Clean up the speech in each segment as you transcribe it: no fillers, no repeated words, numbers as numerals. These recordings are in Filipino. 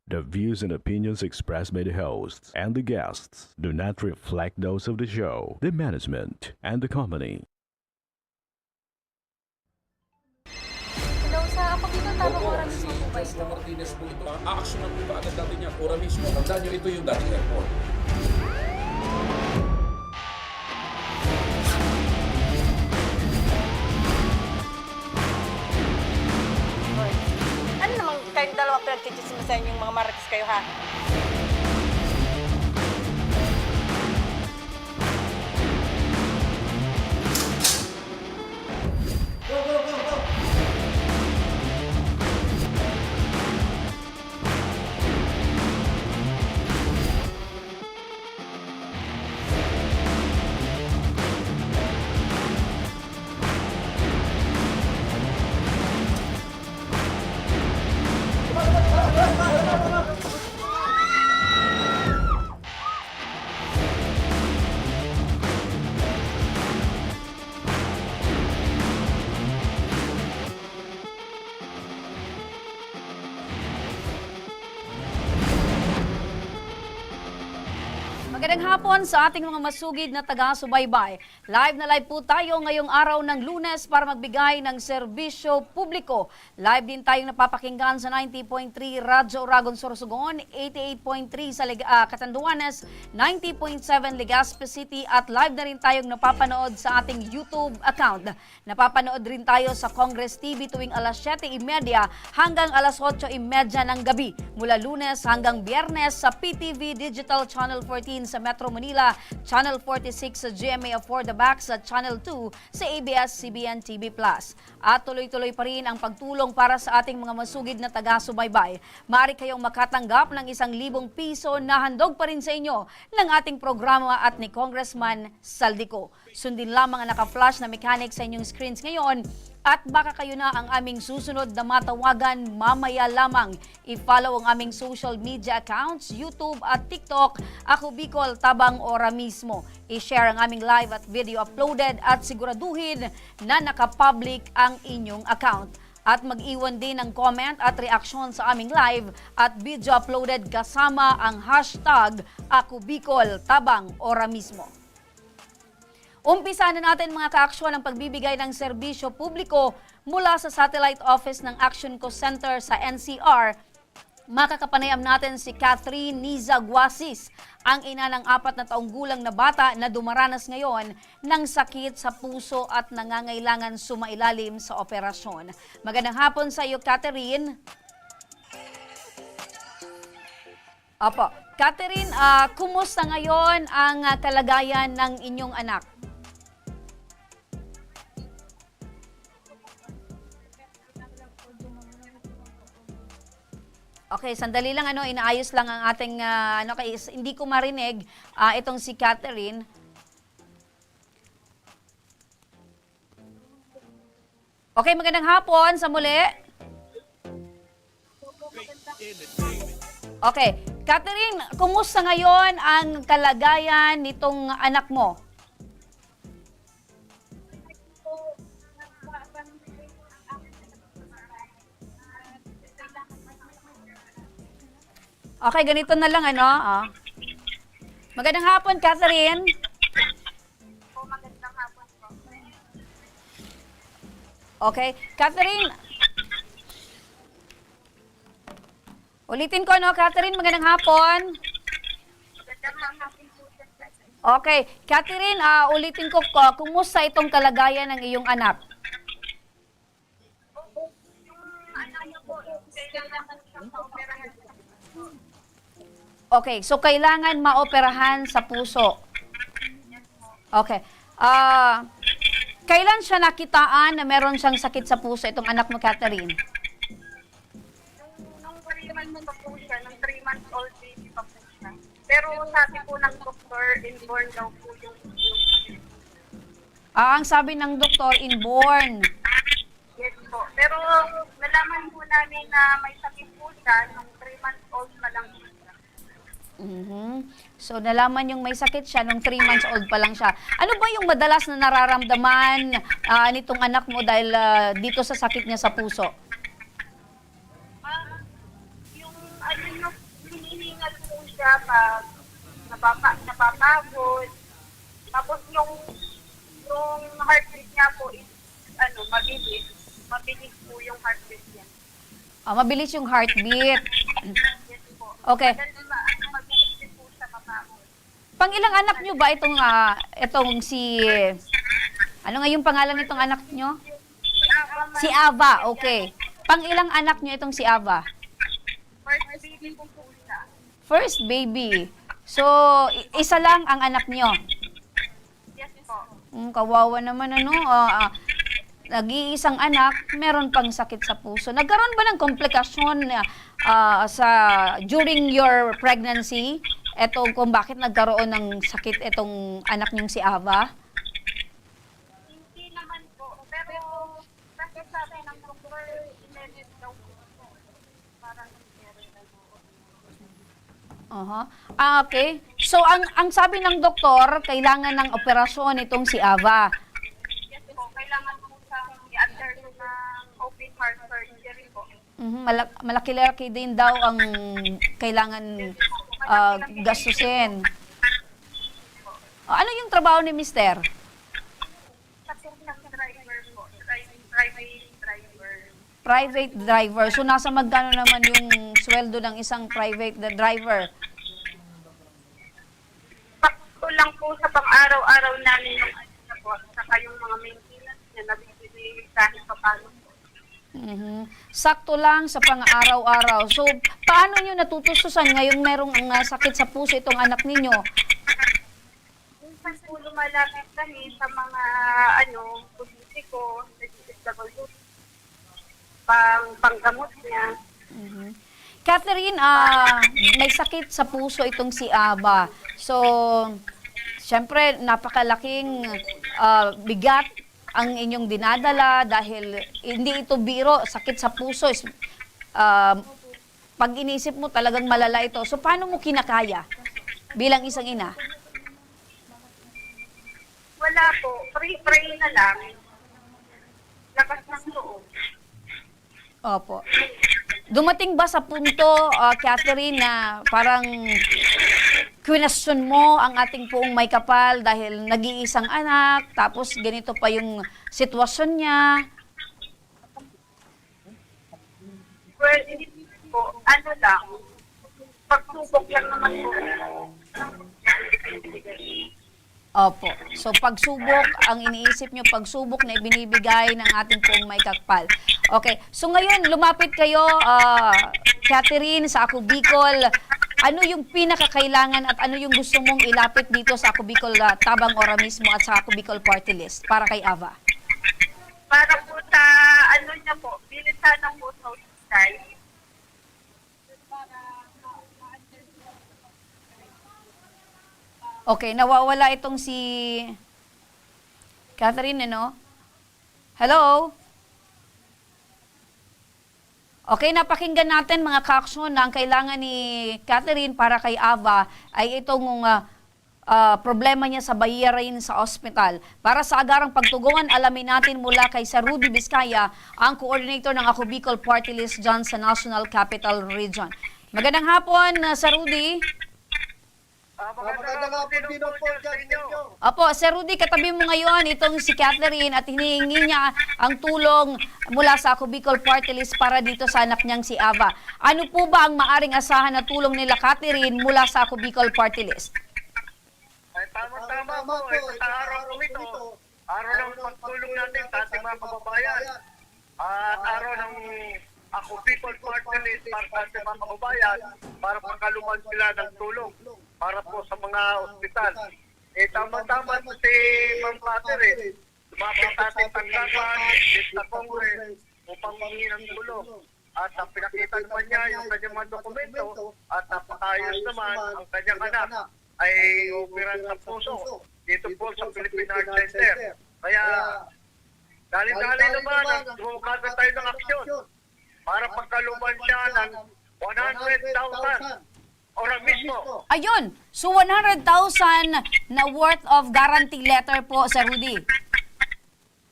The views and opinions expressed by the hosts and the guests do not reflect those of the show, the management, and the company. Hello, sa ako dito tamang Opo, oras si mismo po ba ito? Joshua Martinez po ito. Aaksyonan po ba agad natin yan? Ora mismo. Tandaan nyo, ito yung dating airport. Hoy, ano namang kayong dalawa pinagchichismisan yung mga marites kayo, ha? Magandang hapon sa ating mga masugid na taga-subaybay. Live na live po tayo ngayong araw ng Lunes para magbigay ng serbisyo publiko. Live din tayong napapakinggan sa 90.3 Radyo Oragon Sorsogon, 88.3 sa Catanduanes, 90.7 Legazpi City at live na rin tayong napapanood sa ating YouTube account. Napapanood rin tayo sa Congress TV tuwing alas 7:30 hanggang alas 8:30 ng gabi. Mula Lunes hanggang Biyernes sa PTV Digital Channel 14 sa Metro Manila, Channel 46 sa GMA For the Back sa Channel 2 sa ABS-CBN TV+. At tuloy-tuloy pa rin ang pagtulong para sa ating mga masugid na taga-subaybay. Maaari kayong makatanggap ng 1,000 piso na handog pa rin sa inyo ng ating programa at ni Congressman Saldico. Sundin lamang ang naka-flash na mechanic sa inyong screens ngayon at baka kayo na ang aming susunod na matawagan mamaya lamang. I-follow ang aming social media accounts, YouTube at TikTok, Ako Bicol Tabang Ora mismo. I-share ang aming live at video uploaded at siguraduhin na nakapublic ang inyong account. At mag-iwan din ng comment at reaksyon sa aming live at video uploaded kasama ang hashtag Ako Bicol Tabang Ora mismo. Umpisa na natin mga kaaksyon ang pagbibigay ng serbisyo publiko mula sa satellite office ng Action Co Center sa NCR. Makakapanayam natin si Catherine Niza Guasis, ang ina ng 4 na taong gulang na bata na dumaranas ngayon ng sakit sa puso at nangangailangan sumailalim sa operasyon. Magandang hapon sa iyo, Catherine. Opo. Catherine, kumusta ngayon ang kalagayan ng inyong anak? Okay, sandali lang inaayos lang ang ating hindi ko marinig itong si Catherine. Okay, magandang hapon sa muli. Okay, Catherine, kumusta ngayon ang kalagayan nitong anak mo? Okay, ganito na lang Magandang hapon, Catherine. Magandang hapon po. Okay, Catherine. Ulitin ko, Catherine, magandang hapon. Magandang hapon po. Okay, Catherine, ulitin ko, kumusta itong kalagayan ng iyong anak? Yung ano niyo po, kailangan siyang maoperahan. Okay, so kailangan maoperahan sa puso. Okay. Kailan siya nakitaan na meron siyang sakit sa puso, itong anak mo, Catherine? Nung 3 months pa po siya, nung 3 months old baby pa po siya. Pero sabi po ng doktor, inborn daw po yung Ang sabi ng doktor, inborn. yes po. Pero nalaman po namin na may sakit po siya nung 3 months old pa lang po siya. So, nalaman yung may sakit siya nung 3 months old pa lang siya. Ano ba yung madalas na nararamdaman nitong anak mo dahil dito sa sakit niya sa puso? Yung ano nyo po siya pag napapagod. Tapos yung heartbeat niya po is mabilis. Mabilis po yung heartbeat niya. Mabilis yung heartbeat. Yes po. Okay. Mabilis din po siya mapagod. Pang ilang anak nyo ba itong si... Ano nga yung pangalan nitong anak nyo? Si Ava, okay. Pang ilang anak nyo itong si Ava? First baby po siya. First baby. So, isa lang ang anak nyo. Yes po. Kawawa naman nag-iisang anak, meron pang sakit sa puso. Nagkaroon ba ng komplikasyon during your pregnancy? Ito kung bakit nagkaroon ng sakit itong anak niyong si Ava? Hindi naman po. Pero kasi sabi ng doktor, inelit daw po. Parang meron na po. Okay. So, ang sabi ng doktor, kailangan ng operasyon itong si Ava. Yes po. Kailangan po sa i-undergo ng open heart surgery po. Malaki-laki din daw ang kailangan gastusin. Ano yung trabaho ni Mister? Kasi ng driver po. Private driver. Private driver. So, nasa magkano naman yung sweldo ng isang private driver? Pakto lang po sa pang-araw-araw namin yung po. Saka yung mga maintenance niya nabibili kahit pa paano. Sakto lang sa pang-araw-araw. So, paano nyo natutustusan ngayong merong sakit sa puso itong anak ninyo? Minsan po lumalapit kami sa mga politiko, SWD, panggamot niya. Catherine, may sakit sa puso itong si Ava. So, syempre, napakalaking bigat ang inyong dinadala dahil hindi ito biro, sakit sa puso. Pag inisip mo, talagang malala ito. So, paano mo kinakaya bilang isang ina? Wala po. Pray na lang. Lakas ng loob. Opo. Dumating ba sa punto, Catherine, na parang kwestiyon mo ang ating poong may kapal dahil nag-iisang anak, tapos ganito pa yung sitwasyon niya? Well, hindi po. Lang. Pagsubok lang naman po. Opo. So, pagsubok, ang iniisip nyo, pagsubok na ibinibigay ng ating poong may kapal. Okay. So, ngayon, lumapit kayo, Catherine, sa Ako Bicol. Ano yung pinakakailangan at ano yung gusto mong ilapit dito sa Ako Bicol Tabang Ora mismo at sa Ako Bicol Party List para kay Ava? Para po sa, niya po, bilisan ng po sa hospital. Okay, nawawala itong si Catherine, ano? Hello? Okay, napakinggan natin mga kaaksyon na ang kailangan ni Catherine para kay Ava ay itong problema niya sa bayarin sa ospital. Para sa agarang pagtugon, alamin natin mula kay Sir Rudy Vizcaya, ang coordinator ng Ako Bicol Party List dyan sa National Capital Region. Magandang hapon, Sir Rudy. Magandang hapon din po dyan ninyo. Opo, Sir Rudy, katabi mo ngayon itong si Catherine at hinihingi niya ang tulong mula sa Ako Bicol Party List para dito sa anak niyang si Ava. Ano po ba ang maaring asahan na tulong nila Catherine mula sa Ako Bicol Party List? Ay, tama-tama po. Sa araw po ito, araw ng pagtulong natin sa ating mga kababayan. At araw ng Ako Bicol Party List para sa ating mga kababayan para pagkaluman sila ng tulong para po sa mga ospital. Tama-tama po si Ma'am Catherine. Lumapit sa ating tanggapan, sa Congress, upang mangingi ng tulong. At pinakita naman niya yung kanyang mga dokumento at napakayos naman ang kanyang anak ay operan sa puso dito po sa Philippine Heart Center. Kaya dali-dali naman ang bumukasa tayo ng aksyon para pagkaluman siya ng 100,000 ora mismo. Ayun, so 100,000 na worth of guarantee letter po, Sir Rudy.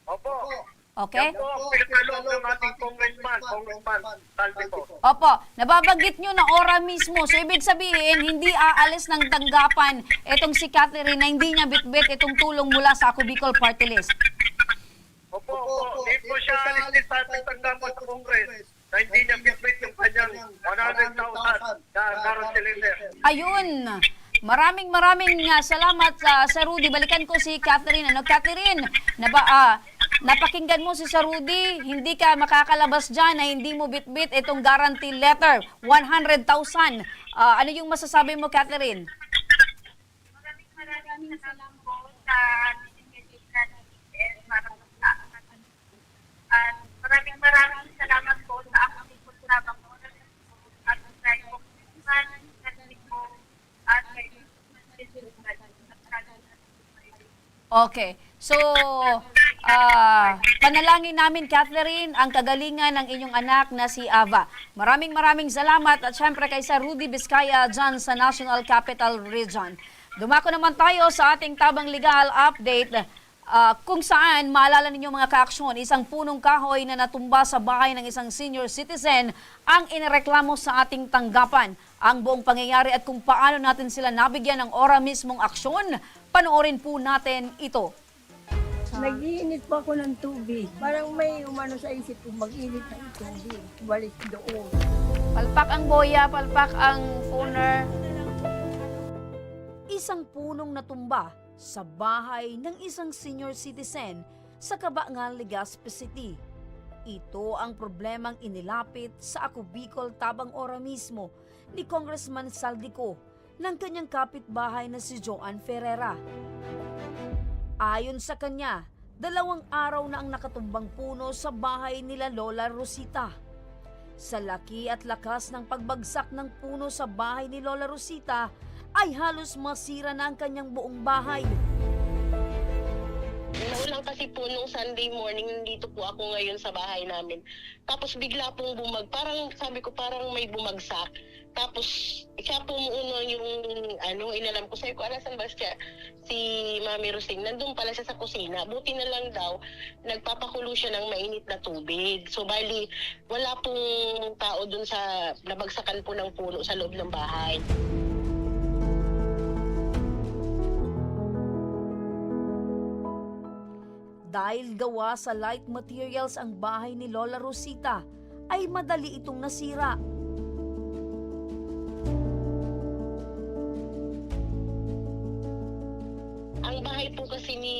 Opo. Okay? Yan po ang pinagkaloob ng ating Congressman Saldi po. Opo, nababanggit nyo na ora mismo. So, ibig sabihin, hindi aalis ng tanggapan itong si Catherine na hindi niya bitbit itong tulong mula sa Ako Bicol Party List. Opo. Di po siya alis sa ating tanggapan sa Congress na hindi niya bitbit yung kanyang 100,000 na Carol Cylinder. Ayun. Maraming salamat sa Rudy. Balikan ko si Catherine. Catherine, napakinggan mo si Rudy, hindi ka makakalabas dyan na hindi mo bitbit itong guarantee letter, 100,000. Ano yung masasabi mo, Catherine? Maraming salamat po sa dinigit na DPS para sa at maraming salamat po sa Ako Bicol Tabang Oras at sa Congressman Saldi po at kay Okay. So, panalangin namin, Catherine, ang kagalingan ng inyong anak na si Ava. Maraming salamat at syempre kay Sir Rudy Vizcaya dyan sa National Capital Region. Dumako naman tayo sa ating Tabang Legal Update kung saan, maalala ninyo mga kaaksyon, isang punong kahoy na natumba sa bahay ng isang senior citizen ang inireklamo sa ating tanggapan. Ang buong pangyayari at kung paano natin sila nabigyan ng ora mismong aksyon, panoorin po natin ito. Nag-iinit po ako ng tubig. Parang may umano sa isip ko, mag-init ng tubig. Balik doon. Palpak ang boya, palpak ang phoner. Isang punong natumba sa bahay ng isang senior citizen sa Cabangan, Legazpi City. Ito ang problemang inilapit sa Ako Bicol Tabang Ora mismo ni Congressman Saldico ng kanyang kapitbahay na si Joan Ferreira. Ayon sa kanya, 2 araw na ang nakatumbang puno sa bahay nila Lola Rosita. Sa laki at lakas ng pagbagsak ng puno sa bahay ni Lola Rosita, ay halos masira na ang kanyang buong bahay. Naulang kasi po nung Sunday morning, nandito po ako ngayon sa bahay namin. Tapos bigla pong parang sabi ko parang may bumagsak. Tapos siya po yung inalam ko. Sabi ko, alasan ba siya? Si Mami Rosing, nandun pala siya sa kusina. Buti na lang daw, nagpapakulo siya ng mainit na tubig. So bali, wala pong tao dun sa nabagsakan po ng puno sa loob ng bahay. Dahil gawa sa light materials ang bahay ni Lola Rosita, ay madali itong nasira. Ang bahay po kasi ni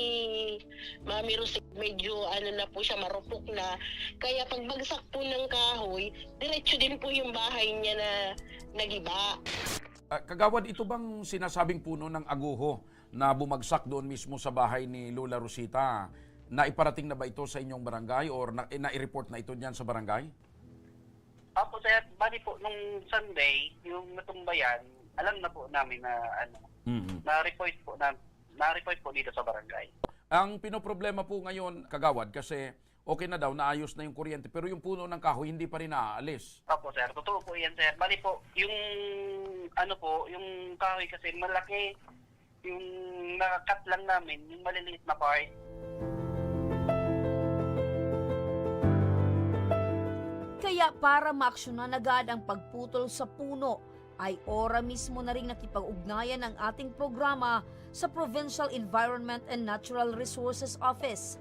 Mami Rosita, medyo na po siya, marupok na. Kaya pagbagsak po ng kahoy, diretso din po yung bahay niya na nagiba. Kagawad, ito bang sinasabing puno ng aguho na bumagsak doon mismo sa bahay ni Lola Rosita? Naiparating na ba ito sa inyong barangay or na-report na ito diyan sa barangay? Apo sir, bali po nung Sunday, yung natumbayan, alam na po namin na na-report po dito sa barangay. Ang pinoproblema po ngayon, Kagawad, kasi okay na daw, naayos na yung kuryente, pero yung puno ng kahoy hindi pa rin naaalis. Opo sir, totoo po yan sir. Bali po, yung yung kahoy kasi malaki, yung nakakat lang namin, yung maliliit na part. Kaya para maaksyonan agad ang pagputol sa puno, ay ora mismo na rin nakipag-ugnayan ang ating programa sa Provincial Environment and Natural Resources Office.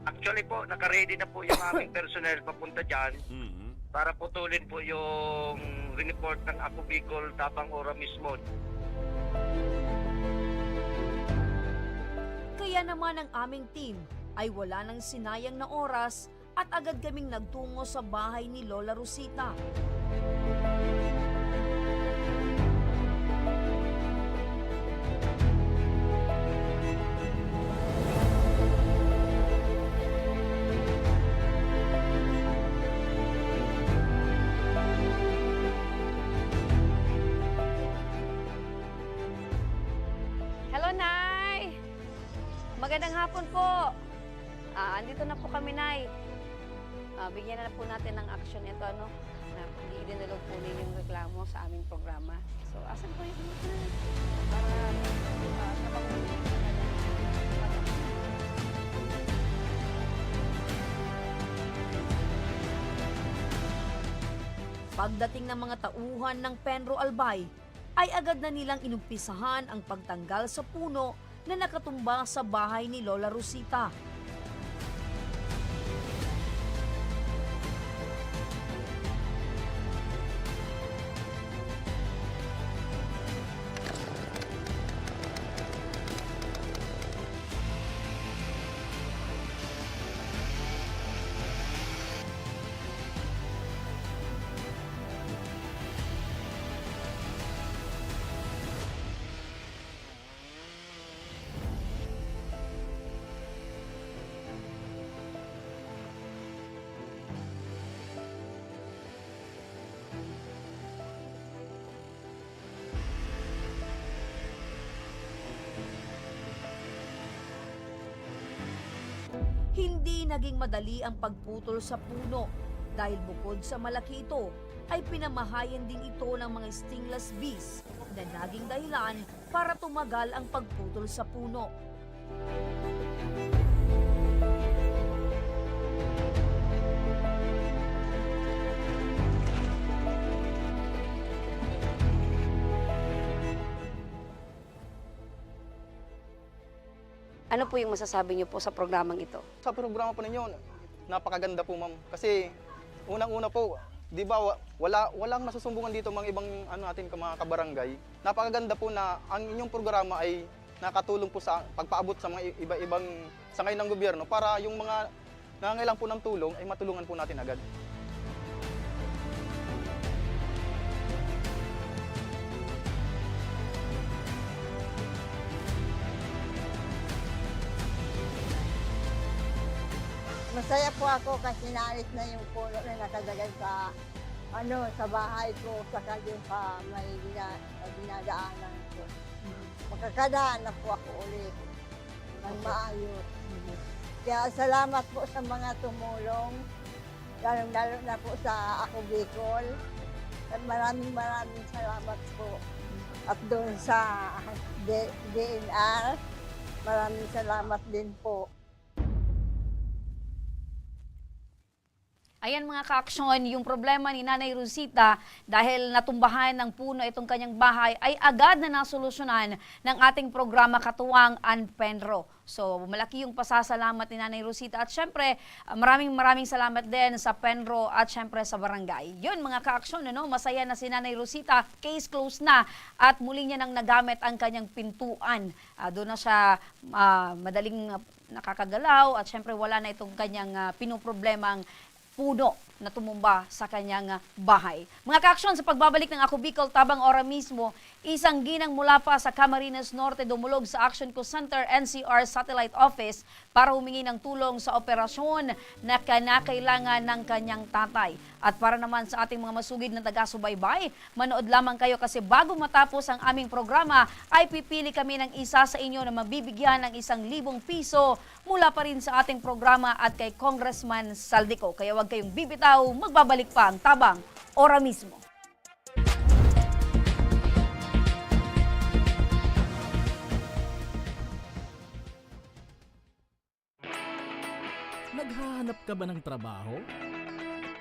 Actually po, naka-ready na po yung aming personnel papunta dyan para putulin po yung report ng Ako Bicol Tabang Ora mismo. Kaya naman ang aming team ay wala nang sinayang na oras at agad kaming nagtungo sa bahay ni Lola Rosita. Hello, Nay! Magandang hapon po. Andito na po kami, Nay. Bigyan na po natin ng action ito, na idinulog po yung reklamo sa aming programa. So, asan po yung para Pagdating ng mga tauhan ng Penro Albay, ay agad na nilang inumpisahan ang pagtanggal sa puno na nakatumba sa bahay ni Lola Rosita. Hindi naging madali ang pagputol sa puno dahil bukod sa malaki ito, ay pinamahayan din ito ng mga stingless bees na naging dahilan para tumagal ang pagputol sa puno. Ano po yung masasabi niyo po sa programang ito? Sa programa po ninyo, napakaganda po ma'am. Kasi unang-una po, di ba walang nasusumbungan dito mga ibang natin mga kabarangay. Napakaganda po na ang inyong programa ay nakatulong po sa pagpaabot sa mga iba-ibang sangay ng gobyerno para yung mga nangangailangan po ng tulong ay matulungan po natin agad. Masaya po ako kasi naalis na yung puno na nakadagay sa sa bahay ko, saka yung sa may dinadaanan ko. Makakadaan na po ako ulit ng maayos. Kaya salamat po sa mga tumulong, lalo na po sa Ako Bicol. At maraming salamat po. At doon sa DNR, maraming salamat din po. Ayan mga ka-aksyon, yung problema ni Nanay Rosita dahil natumbahan ng puno itong kanyang bahay ay agad na nasolusyonan ng ating programa Katuwang An Penro. So malaki yung pasasalamat ni Nanay Rosita at syempre maraming salamat din sa Penro at syempre sa barangay. Yun mga ka-aksyon, masaya na si Nanay Rosita, case closed na at muli niya nang nagamit ang kanyang pintuan. Doon na siya madaling nakakagalaw at syempre wala na itong kanyang pinuproblemang puno na tumumba sa kanyang bahay. Mga ka-aksyon, sa pagbabalik ng Ako Bicol tabang ora mismo, isang ginang mula pa sa Camarines Norte dumulog sa Action Co Center NCR Satellite Office para humingi ng tulong sa operasyon na kinakailangan ng kanyang tatay. At para naman sa ating mga masugid na taga-subaybay, manood lamang kayo kasi bago matapos ang aming programa ay pipili kami ng isa sa inyo na mabibigyan ng 1,000 piso mula pa rin sa ating programa at kay Congressman Saldico. Kaya huwag kayong bibitaw, magbabalik pa ang tabang ora mismo. Naghahanap ka ba ng trabaho?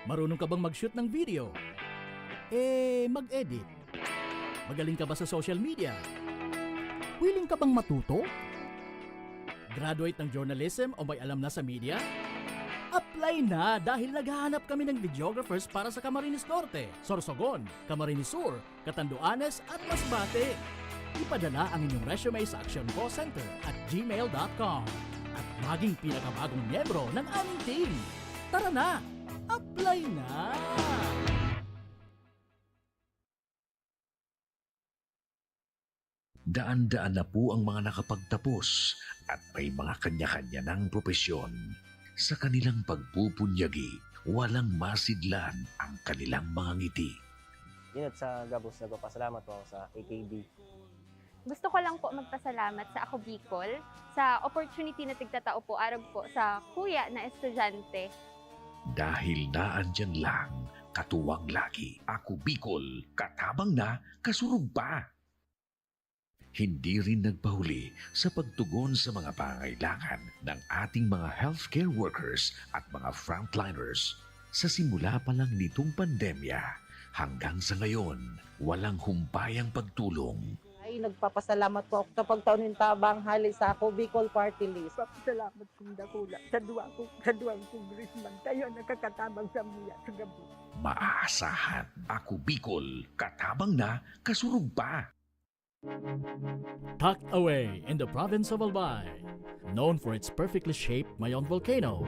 Marunong ka bang mag-shoot ng video? Mag-edit? Magaling ka ba sa social media? Willing ka bang matuto? Graduate ng journalism o may alam na sa media? Apply na dahil naghahanap kami ng videographers para sa Camarines Norte, Sorsogon, Camarines Sur, Catanduanes at Masbate. Ipadala ang inyong resume sa Action Co Center at gmail.com at maging pinakabagong miyembro ng aming team. Tara na! Apply na! Daan-daan na po ang mga nakapagtapos at may mga kanya-kanya ng propesyon. Sa kanilang pagpupunyagi, walang masidlan ang kanilang mga ngiti. Yun at sa Gabos, nagpapasalamat po ako sa AKB. Gusto ko lang po magpasalamat sa Ako Bicol sa opportunity na tigtatao po arag po sa kuya na estudyante. Dahil naandyan lang, katuwang lagi, Ako Bicol, katabang na, kasurug pa. Hindi rin nagpahuli sa pagtugon sa mga pangailangan ng ating mga healthcare workers at mga frontliners. Sa simula pa lang nitong pandemya, Hanggang sa ngayon, walang humpayang pagtulong. Ay, nagpapasalamat po ako sa pagtaon ng tabang hali sa ako, Bicol Party List. Salamat kong dakula sa duwang congressman. Kayo nakakatabang sa miya sa gabi. Maaasahan, Ako Bicol, katabang na, kasurug pa. Tucked away in the province of Albay, known for its perfectly shaped Mayon volcano,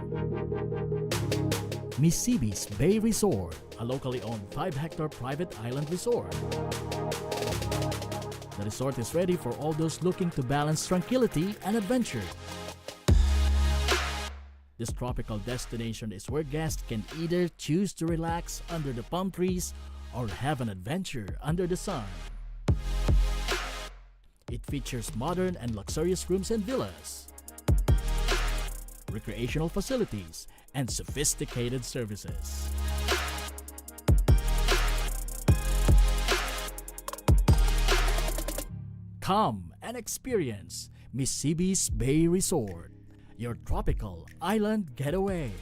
Misibis Bay Resort, a locally owned 5-hectare private island resort. The resort is ready for all those looking to balance tranquility and adventure. This tropical destination is where guests can either choose to relax under the palm trees or have an adventure under the sun. It features modern and luxurious rooms and villas, recreational facilities, and sophisticated services. Come and experience Misibis Bay Resort, your tropical island getaway.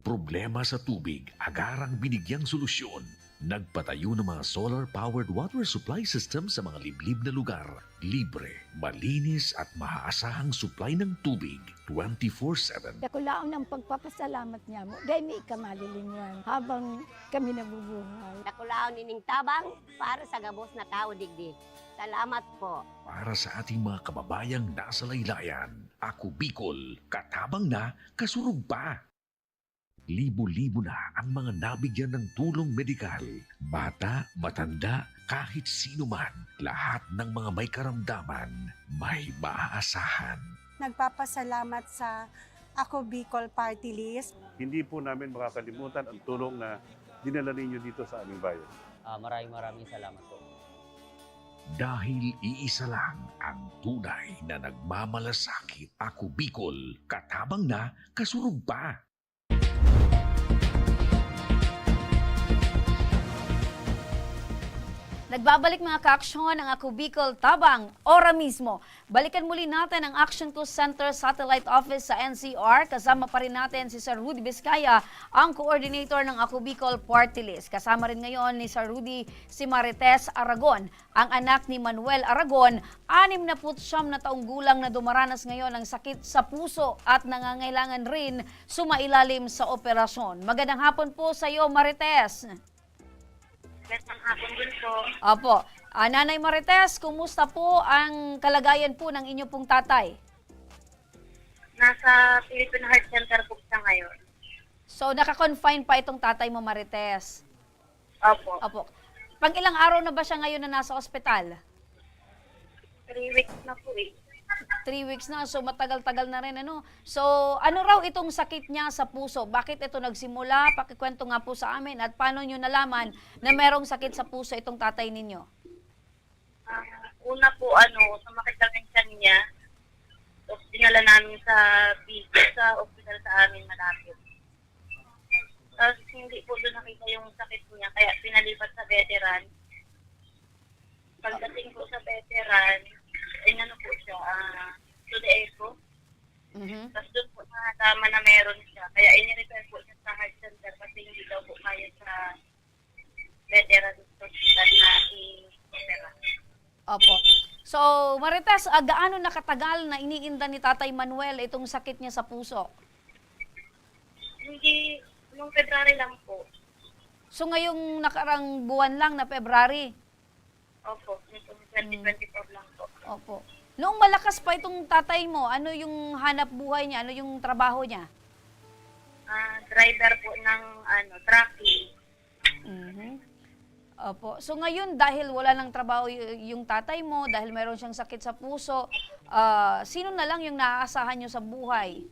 Problema sa tubig, agarang binigyang solusyon. Nagpatayo ng mga solar-powered water supply system sa mga liblib na lugar. Libre, malinis at maaasahang supply ng tubig 24/7. Nakulaon ang pagpapasalamat niya mo. Dahil may kamalilingan habang kami nabubuhay. Nakulaon nining tabang para sa gabos na tao digdi. Salamat po. Para sa ating mga kababayang nasa laylayan, Ako Bicol, katabang na, kasurug pa. Libo-libo na ang mga nabigyan ng tulong medikal. Bata, matanda, kahit sino man, lahat ng mga may karamdaman, may maaasahan. Nagpapasalamat sa Ako Bicol Party List. Hindi po namin makakalimutan ang tulong na dinala ninyo dito sa aming bayan. Maraming salamat po. Dahil iisa lang ang tunay na nagmamalasakit. Ako Bicol, katabang na, kasurug pa. Nagbabalik mga ka-aksyon ang Ako Bicol Tabang, ora mismo. Balikan muli natin ang Action 2 Center Satellite Office sa NCR. Kasama pa rin natin si Sir Rudy Vizcaya, ang coordinator ng Ako Bicol Party List. Kasama rin ngayon ni Sir Rudy si Marites Aragon, ang anak ni Manuel Aragon, 69 na taong gulang na dumaranas ngayon ng sakit sa puso at nangangailangan rin sumailalim sa operasyon. Magandang hapon po sa iyo, Marites. Magandang hapon din po. Opo. Nanay Marites, kumusta po ang kalagayan po ng inyo pong tatay? Nasa Philippine Heart Center po siya ngayon. So, naka-confine pa itong tatay mo, Marites? Opo. Opo. Pang ilang araw na ba siya ngayon na nasa ospital? 3 weeks na po eh. 3 weeks na, so matagal-tagal na rin. Ano? So, ano raw itong sakit niya sa puso? Bakit ito nagsimula? Pakikwento nga po sa amin. At paano nyo nalaman na merong sakit sa puso itong tatay ninyo? Una po, sumakit lang yung tiyan niya. Tapos dinala namin sa ospital sa amin malapit. Tapos hindi po doon nakita yung sakit niya, kaya pinalipat sa veteran. Pagdating po sa veteran, po siya, to the echo. Tapos doon po nakatama na meron siya. Kaya inirefer po siya sa heart center kasi hindi daw po kaya sa veteran hospital na i-opera. Opo. So, Marites, gaano nakatagal na iniinda ni Tatay Manuel itong sakit niya sa puso? Hindi, nung February lang po. So, ngayong nakarang buwan lang na February? Opo, 2024 lang po. Opo. Noong malakas pa itong tatay mo, ano yung hanap buhay niya? Ano yung trabaho niya? Driver po ng trucking. Opo. So ngayon, dahil wala nang trabaho yung tatay mo, dahil meron siyang sakit sa puso, sino na lang yung naaasahan niyo sa buhay?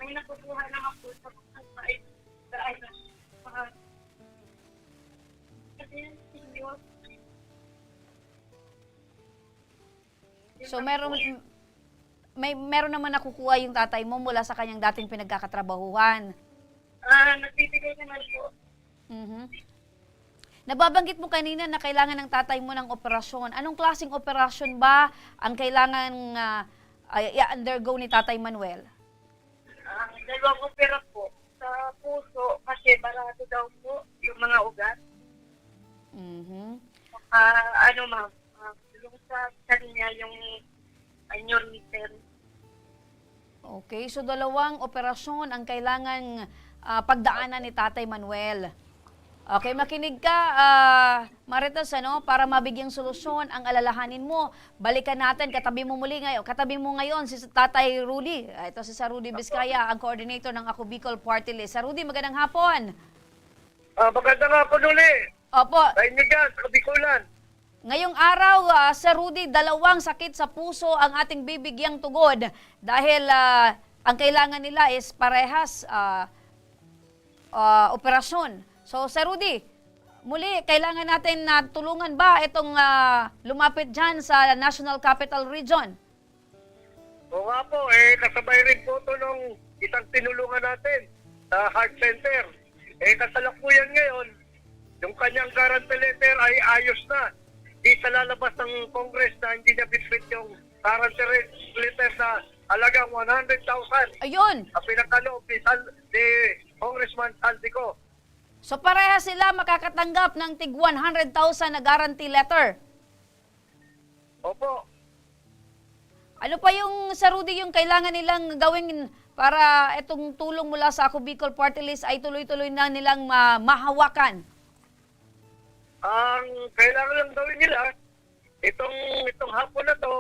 May nakukuha ng ako sa So meron naman nakukuha yung tatay mo mula sa kanyang dating pinagkakatrabahuhan. Nagbibigay naman po. Nababanggit mo kanina na kailangan ng tatay mo ng operasyon. Anong klaseng operasyon ba ang kailangan i-undergo ni Tatay Manuel? Dalawang opera po sa puso kasi barado daw po yung mga ugat. Ano ma'am, yung sa kanya yung neuromiter. Okay, so dalawang operasyon ang kailangan pagdaanan ni Tatay Manuel. Okay, makinig ka, Marites, para mabigyang solusyon ang alalahanin mo. Balikan natin, katabi mo ngayon si Tatay Rudy. Ito si Rudy Vizcaya, ang coordinator ng Ako Bicol Party List. Sir Rudy, magandang hapon. Magandang hapon ulit. Opo. Sa inyo dyan, sa Bicolan. Ngayong araw, Sir Rudy, dalawang sakit sa puso ang ating bibigyang tugod dahil ang kailangan nila is parehas operasyon. So, Sir Rudy, muli, kailangan natin na tulungan ba itong lumapit dyan sa National Capital Region? Oo nga po, kasabay rin po ito nung isang tinulungan natin sa Heart Center. Kasalukuyan ngayon, yung kanyang guarantee letter ay ayos na. Di sa lalabas ng Congress na hindi niya bitbit yung guarantee letter na halagang 100,000. Ayun! Ang pinakaloob ni Congressman Saldico. So pareha sila makakatanggap ng tig 100,000 na guarantee letter. Opo. Ano pa yung, Sir Rudy, yung kailangan nilang gawin para itong tulong mula sa Ako Bicol Party List ay tuloy-tuloy na nilang mahawakan? Ang kailangan lang gawin nila, itong hapon na to,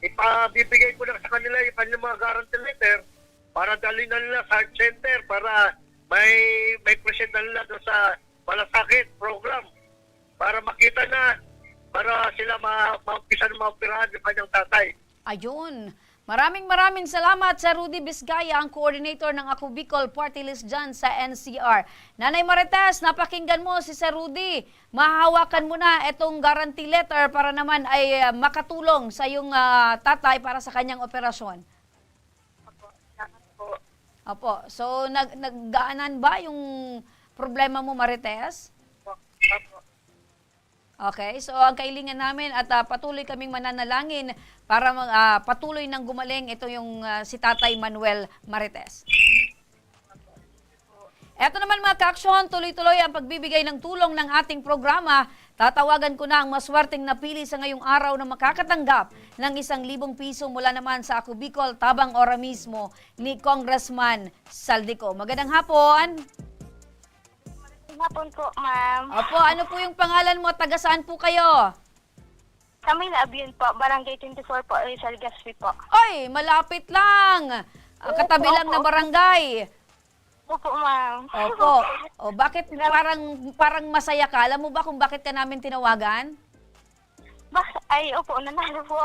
ipabibigay ko lang sa kanila yung kanilang mga guarantee letter para dalhin na nila sa Heart Center para may present na nila doon sa malasakit program para makita na para sila maumpisa na maoperahan yung kanyang tatay. Ayun. Maraming salamat sa Rudy Vizcaya, ang coordinator ng Ako Bicol Party List dyan sa NCR. Nanay Marites, napakinggan mo si Sir Rudy. Mahahawakan mo na itong guarantee letter para naman ay makatulong sa iyong tatay para sa kanyang operasyon. Opo. So, naggaanan ba yung problema mo, Marites? Okay. So, ang kailangan namin at patuloy kaming mananalangin para patuloy nang gumaling ito yung si Tatay Manuel Marites. Eto naman mga ka-aksyon, tuloy-tuloy ang pagbibigay ng tulong ng ating programa. Tatawagan ko na ang maswerteng napili sa ngayong araw na makakatanggap ng 1,000 piso mula naman sa Ako Bicol tabang ora mismo ni Congressman Saldico. Magandang hapon. Magandang hapon po, ma'am. Opo, ano po yung pangalan mo? Taga saan po kayo? Kami na Abion po, Barangay 24 po, Rizal Gaspi po. Ay, malapit lang. Katabi lang na barangay. Opo, ma'am. Opo. O bakit parang masaya ka? Alam mo ba kung bakit ka namin tinawagan? Ay, opo, nanalo po.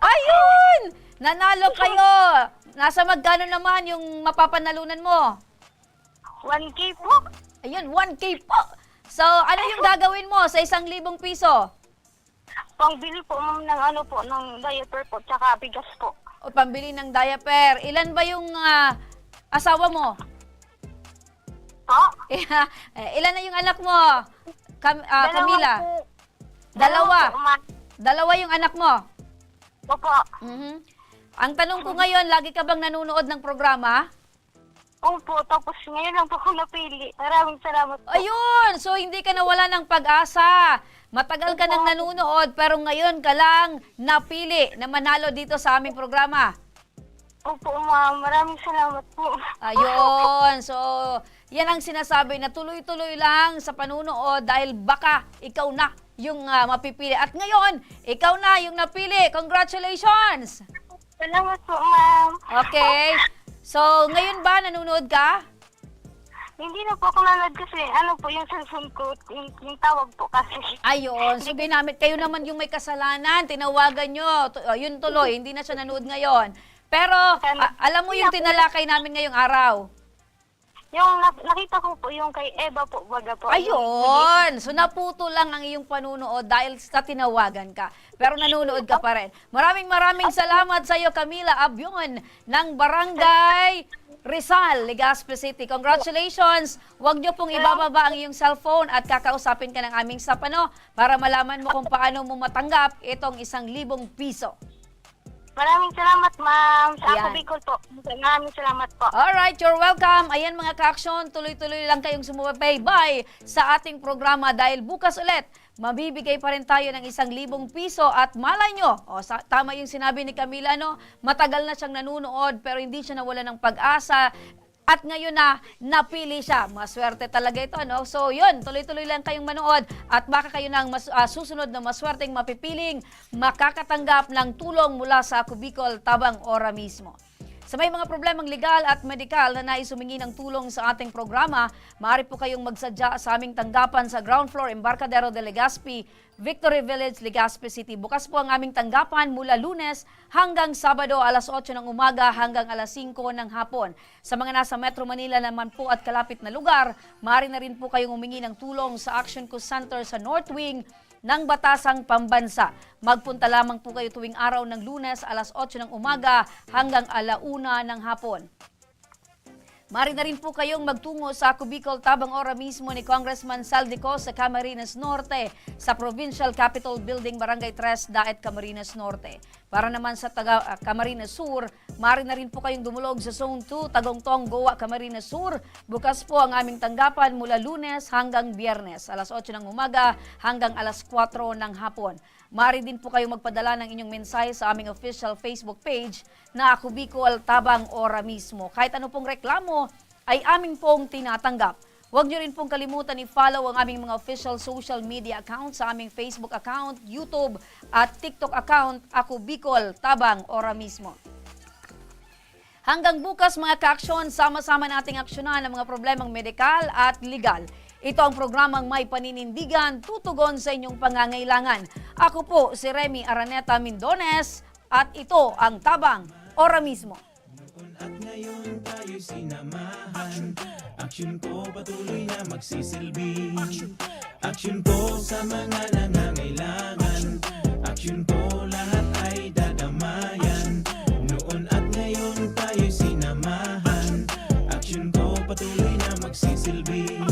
Ayun! Nanalo kayo! Nasa magkano naman yung mapapanalunan mo? 1K po. Ayun, 1K po. So, ano yung gagawin mo sa 1,000 piso? Pangbili po, ma'am, ng diaper po, tsaka bigas po. O, pambili ng diaper. Ilan ba yung asawa mo? Po? Ilan na yung anak mo? Camila? Dalawa. Dalawa yung anak mo? Opo. Ang tanong ko ngayon, lagi ka bang nanonood ng programa? Opo, tapos ngayon lang po ako napili. Maraming salamat po. Ayun! So, hindi ka nawala ng pag-asa. Matagal ka nang nanonood, pero ngayon ka lang napili na manalo dito sa aming programa. Opo, ma'am. Maraming salamat po. Ayun. So, yan ang sinasabi na tuloy-tuloy lang sa panunood dahil baka ikaw na yung mapipili. At ngayon, ikaw na yung napili. Congratulations! Salamat po, ma'am. Okay. So, ngayon ba nanonood ka? Hindi na po ako nanonood kasi yung cellphone ko, yung tawag po kasi. Ayun. So, ginamit kayo naman yung may kasalanan. Tinawagan nyo. Yun tuloy. Hindi na siya nanood ngayon. Pero, alam mo yung tinalakay namin ngayong araw? Yung nakita ko po yung kay Eva po, baga po. Ayun! So naputo lang ang iyong panunood dahil sa tinawagan ka. Pero nanonood ka pa rin. Maraming salamat sa iyo, Camila Abion ng Barangay Rizal, Legazpi City. Congratulations! Huwag niyo pong ibababa ang iyong cellphone at kakausapin ka ng aming sapano para malaman mo kung paano mo matanggap itong 1,000 piso. Maraming salamat, ma'am. Sa Ayan. ako Bicol po. Maraming salamat po. Alright, you're welcome. Ayan mga ka-aksyon, tuloy-tuloy lang kayong sumubaybay sa ating programa dahil bukas ulit, mabibigay pa rin tayo ng 1,000 piso at malay nyo, tama yung sinabi ni Camila, no? Matagal na siyang nanunood pero hindi siya nawala ng pag-asa at ngayon na napili siya. Maswerte talaga ito, no? So yun, tuloy-tuloy lang kayong manood at baka kayo na ang susunod na maswerteng mapipiling makakatanggap ng tulong mula sa Ako Bicol Tabang Ora mismo. Sa may mga problemang legal at medikal na nais humingi ng tulong sa ating programa, maaari po kayong magsadya sa aming tanggapan sa ground floor Embarcadero de Legazpi, Victory Village, Legazpi City. Bukas po ang aming tanggapan mula Lunes hanggang Sabado alas 8 ng umaga hanggang alas 5 ng hapon. Sa mga nasa Metro Manila naman po at kalapit na lugar, maaari na rin po kayong humingi ng tulong sa Action Co Center sa North Wing ng Batasang Pambansa. Magpunta lamang po kayo tuwing araw ng Lunes alas 8 ng umaga hanggang 1:00 ng hapon. Maaari na rin po kayong magtungo sa Ako Bicol Tabang Ora mismo ni Congressman Saldico sa Camarines Norte sa Provincial Capitol Building, Barangay 3, Daet, Camarines Norte. Para naman sa Camarines Sur, maaari na rin po kayong dumulog sa Zone 2, Tagongtong, Goa, Camarines Sur. Bukas po ang aming tanggapan mula Lunes hanggang Biyernes, alas 8 ng umaga hanggang alas 4 ng hapon. Maaari din po kayong magpadala ng inyong mensahe sa aming official Facebook page na Ako Bicol Tabang Ora mismo. Kahit ano pong reklamo ay aming pong tinatanggap. Huwag niyo rin pong kalimutan i-follow ang aming mga official social media account sa aming Facebook account, YouTube at TikTok account Ako Bicol Tabang Ora mismo. Hanggang bukas mga ka-aksyon, sama-sama nating aksyonan ang mga problemang medikal at legal. Ito ang programang may paninindigan, tutugon sa inyong pangangailangan. Ako po si Remy Araneta Mindones at ito ang Tabang Ora mismo. At ngayon tayo'y sinamahan. Aksyon ko patuloy na magsisilbi. Aksyon ko sa mga nangangailangan. Aksyon ko lahat ay dadamayan. Noon at ngayon tayo'y sinamahan. Aksyon ko patuloy na magsisilbi.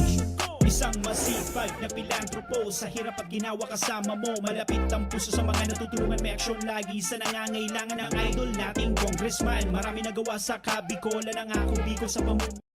Isang masipag na pilantropo, sa hirap at ginawa kasama mo. Malapit ang puso sa mga natutulungan, may aksyon lagi sa nangangailangan ng idol nating congressman. Marami nagawa sa Kabikolan ang Ako Bicol sa pamumuno.